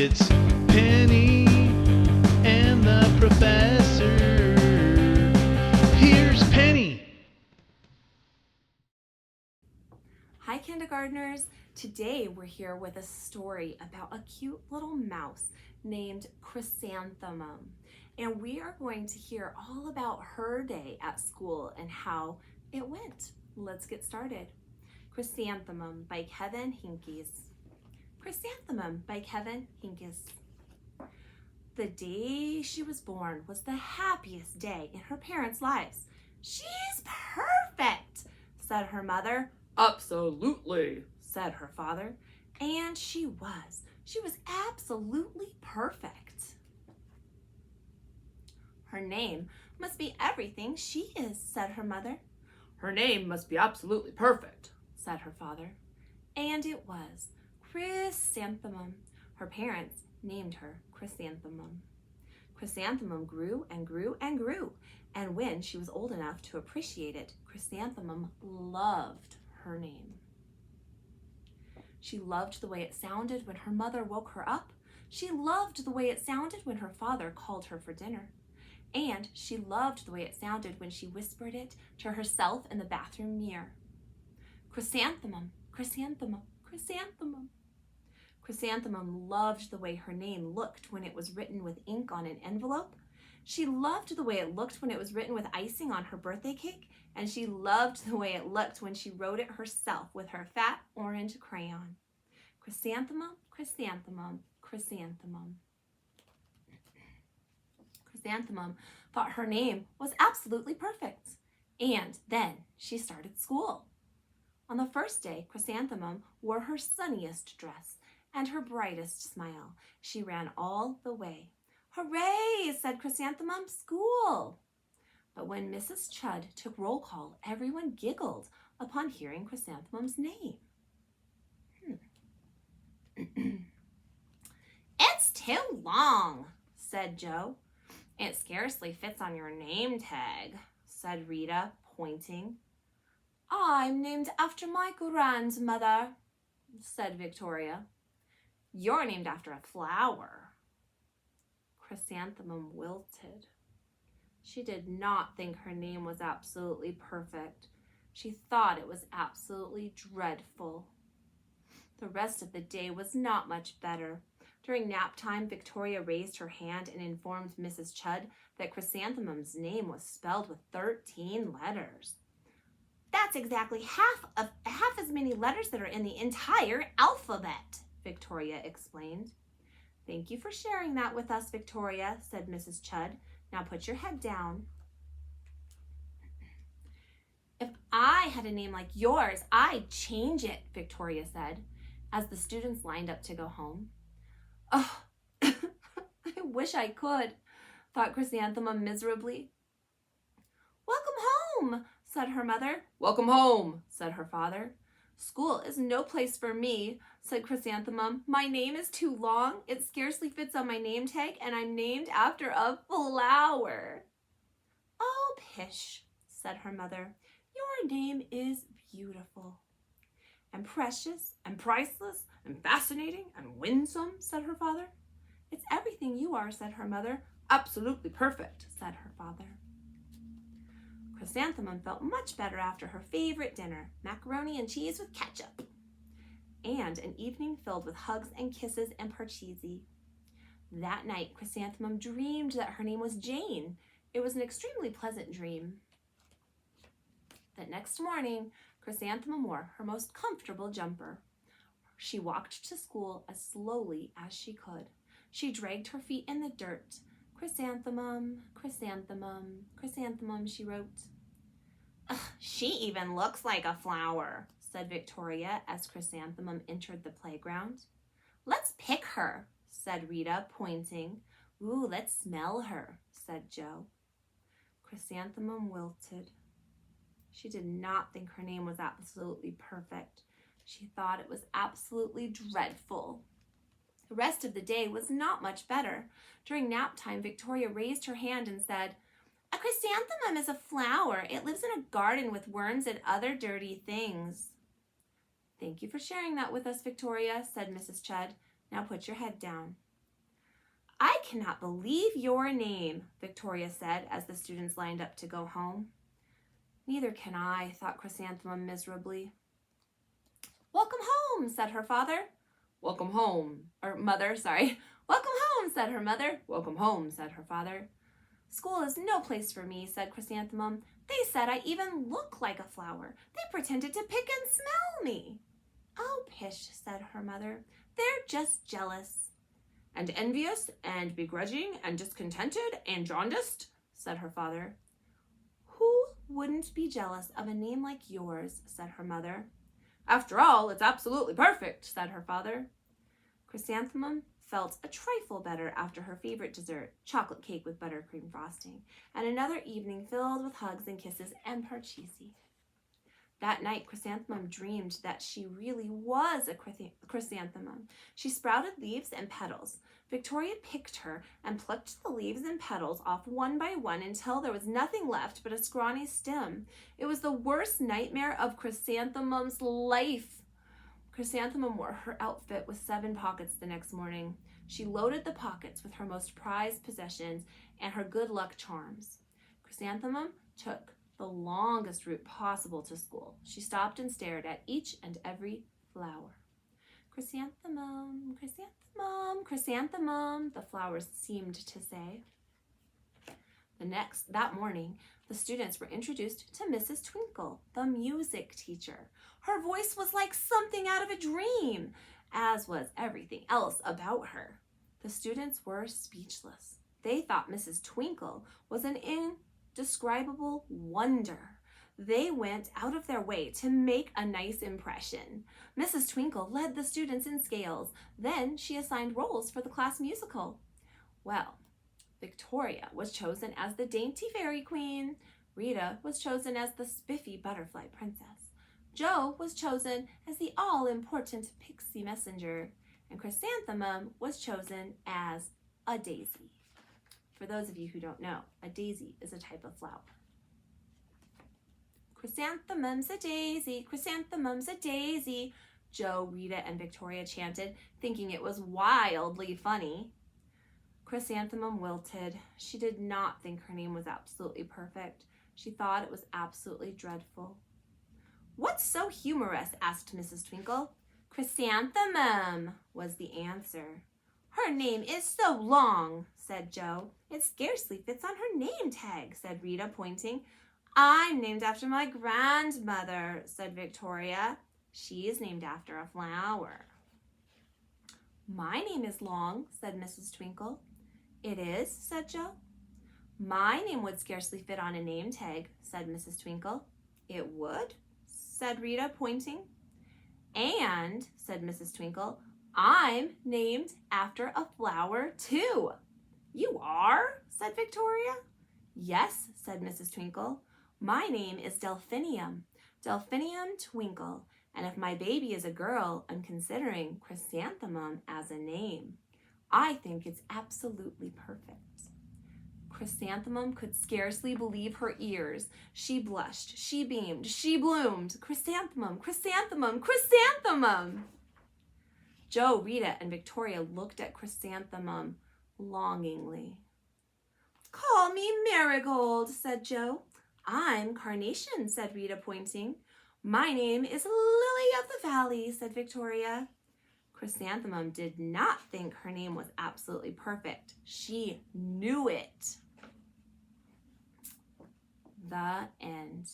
It's Penny and the professor. Here's Penny. Hi, kindergartners. Today we're here with a story about a cute little mouse named Chrysanthemum. And we are going to hear all about her day at school and how it went. Let's get started. Chrysanthemum by Kevin Hinkes. Chrysanthemum by Kevin Hinkes. The day she was born was the happiest day in her parents' lives. "She's perfect," said her mother. "Absolutely," said her father. And she was. She was absolutely perfect. "Her name must be everything she is," said her mother. "Her name must be absolutely perfect," said her father. And it was. Chrysanthemum. Her parents named her Chrysanthemum. Chrysanthemum grew and grew and grew. And when she was old enough to appreciate it, Chrysanthemum loved her name. She loved the way it sounded when her mother woke her up. She loved the way it sounded when her father called her for dinner. And she loved the way it sounded when she whispered it to herself in the bathroom mirror. Chrysanthemum, Chrysanthemum, Chrysanthemum. Chrysanthemum loved the way her name looked when it was written with ink on an envelope. She loved the way it looked when it was written with icing on her birthday cake, and she loved the way it looked when she wrote it herself with her fat orange crayon. Chrysanthemum, Chrysanthemum, Chrysanthemum. Chrysanthemum thought her name was absolutely perfect. And then she started school. On the first day, Chrysanthemum wore her sunniest dress and her brightest smile. She ran all the way. "Hooray," said Chrysanthemum, "school!" But when Mrs. Chud took roll call, everyone giggled upon hearing Chrysanthemum's name. "It's too long," said Joe. "It scarcely fits on your name tag," said Rita, pointing. "I'm named after my grandmother," said Victoria. "You're named after a flower." Chrysanthemum wilted. She did not think her name was absolutely perfect. She thought it was absolutely dreadful. The rest of the day was not much better. During nap time, Victoria raised her hand and informed Mrs. Chud that Chrysanthemum's name was spelled with 13 letters. "That's exactly half as many letters that are in the entire alphabet," Victoria explained. "Thank you for sharing that with us, Victoria," said Mrs. Chud. "Now put your head down." "If I had a name like yours, I'd change it," Victoria said, as the students lined up to go home. "Oh, I wish I could," thought Chrysanthemum miserably. "Welcome home," said her mother. "Welcome home," said her father. "School is no place for me," said Chrysanthemum. "My name is too long. It scarcely fits on my name tag, and I'm named after a flower." "Oh, pish," said her mother. "Your name is beautiful." "And precious, and priceless, and fascinating, and winsome," said her father. "It's everything you are," said her mother. "Absolutely perfect," said her father. Chrysanthemum felt much better after her favorite dinner, macaroni and cheese with ketchup, and an evening filled with hugs and kisses and parcheesi. That night, Chrysanthemum dreamed that her name was Jane. It was an extremely pleasant dream. That next morning, Chrysanthemum wore her most comfortable jumper. She walked to school as slowly as she could. She dragged her feet in the dirt. "Chrysanthemum, Chrysanthemum, Chrysanthemum," she wrote. "She even looks like a flower," said Victoria as Chrysanthemum entered the playground. "Let's pick her," said Rita, pointing. "Ooh, let's smell her," said Joe. Chrysanthemum wilted. She did not think her name was absolutely perfect. She thought it was absolutely dreadful. The rest of the day was not much better. During nap time, Victoria raised her hand and said, "A chrysanthemum is a flower. It lives in a garden with worms and other dirty things." "Thank you for sharing that with us, Victoria," said Mrs. Chud. "Now put your head down." I cannot believe your name, Victoria said as the students lined up to go home. Neither can I, thought Chrysanthemum miserably. Welcome home, said her father. Welcome home, or mother, sorry. Welcome home, said her mother. Welcome home, said her father. School is no place for me, said Chrysanthemum. They said I even look like a flower. They pretended to pick and smell me. Oh, pish, said her mother. They're just jealous. And envious, and begrudging, and discontented, and jaundiced, said her father. Who wouldn't be jealous of a name like yours, said her mother. After all, it's absolutely perfect, said her father. Chrysanthemum felt a trifle better after her favorite dessert, chocolate cake with buttercream frosting, and another evening filled with hugs and kisses and parcheesi. That night, Chrysanthemum dreamed that she really was a chrysanthemum. She sprouted leaves and petals. Victoria picked her and plucked the leaves and petals off one by one until there was nothing left but a scrawny stem. It was the worst nightmare of Chrysanthemum's life. Chrysanthemum wore her outfit with 7 pockets the next morning. She loaded the pockets with her most prized possessions and her good luck charms. Chrysanthemum took the longest route possible to school. She stopped and stared at each and every flower. Chrysanthemum, chrysanthemum, chrysanthemum, the flowers seemed to say. That morning, the students were introduced to Mrs. Twinkle, the music teacher. Her voice was like something out of a dream, as was everything else about her. The students were speechless. They thought Mrs. Twinkle was an indescribable wonder. They went out of their way to make a nice impression. Mrs. Twinkle led the students in scales. Then she assigned roles for the class musical. Well, Victoria was chosen as the dainty fairy queen. Rita was chosen as the spiffy butterfly princess. Jo was chosen as the all-important pixie messenger. And Chrysanthemum was chosen as a daisy. For those of you who don't know, a daisy is a type of flower. Chrysanthemum's a daisy, chrysanthemum's a daisy, Jo, Rita, and Victoria chanted, thinking it was wildly funny. Chrysanthemum wilted. She did not think her name was absolutely perfect. She thought it was absolutely dreadful. What's so humorous? Asked Mrs. Twinkle. Chrysanthemum, was the answer. Her name is so long, said Jo. It scarcely fits on her name tag, said Rita, pointing. I'm named after my grandmother, said Victoria. She is named after a flower. My name is long, said Mrs. Twinkle. It is, said Jo. My name would scarcely fit on a name tag, said Mrs. Twinkle. It would, said Rita, pointing. And, said Mrs. Twinkle, I'm named after a flower, too. You are, said Victoria. Yes, said Mrs. Twinkle. My name is Delphinium, Delphinium Twinkle, and if my baby is a girl, I'm considering Chrysanthemum as a name. I think it's absolutely perfect. Chrysanthemum could scarcely believe her ears. She blushed, she beamed, she bloomed. Chrysanthemum, chrysanthemum, chrysanthemum! Jo, Rita, and Victoria looked at Chrysanthemum longingly. Call me Marigold, said Jo. I'm Carnation, said Rita, pointing. My name is Lily of the Valley, said Victoria. Chrysanthemum did not think her name was absolutely perfect. She knew it. The end.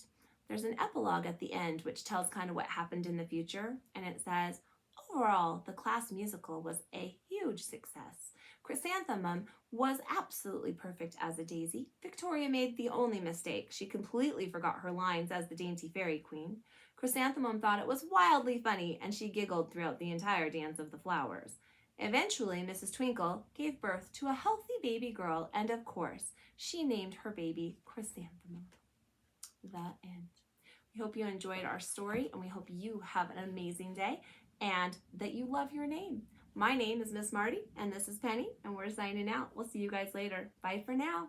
There's an epilogue at the end which tells kind of what happened in the future, and it says, overall, the class musical was a huge success. Chrysanthemum was absolutely perfect as a daisy. Victoria made the only mistake. She completely forgot her lines as the dainty fairy queen. Chrysanthemum thought it was wildly funny, and she giggled throughout the entire dance of the flowers. Eventually, Mrs. Twinkle gave birth to a healthy baby girl, and of course, she named her baby Chrysanthemum. The end. We hope you enjoyed our story, and we hope you have an amazing day and that you love your name. My name is Miss Marty, and this is Penny, and we're signing out. We'll see you guys later. Bye for now.